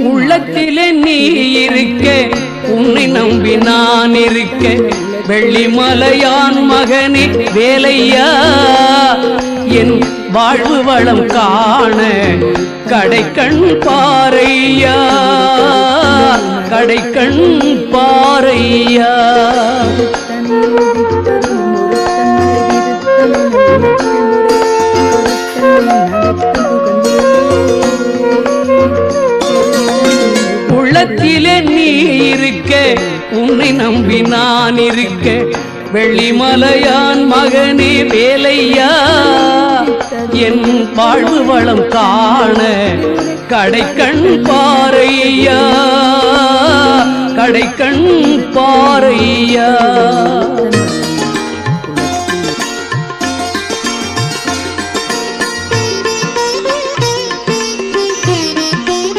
உள்ளத்திலே நீ இருக்க உன்னை நம்பி நான் இருக்க வெள்ளிமலையான் மகனே வேலையா என் வாழ்வு வளம் காண கடைக்கண் பாறையா கடைக்கண் பாறையா உள்ளத்திலே நீ இருக்க உன்னை நம்பி நான் இருக்க வெள்ளிமலையான் மகனே வேலையா என் வாழ்வு வளம் காண கடைக்கண் பாறையா கடைக்கண் பாறையா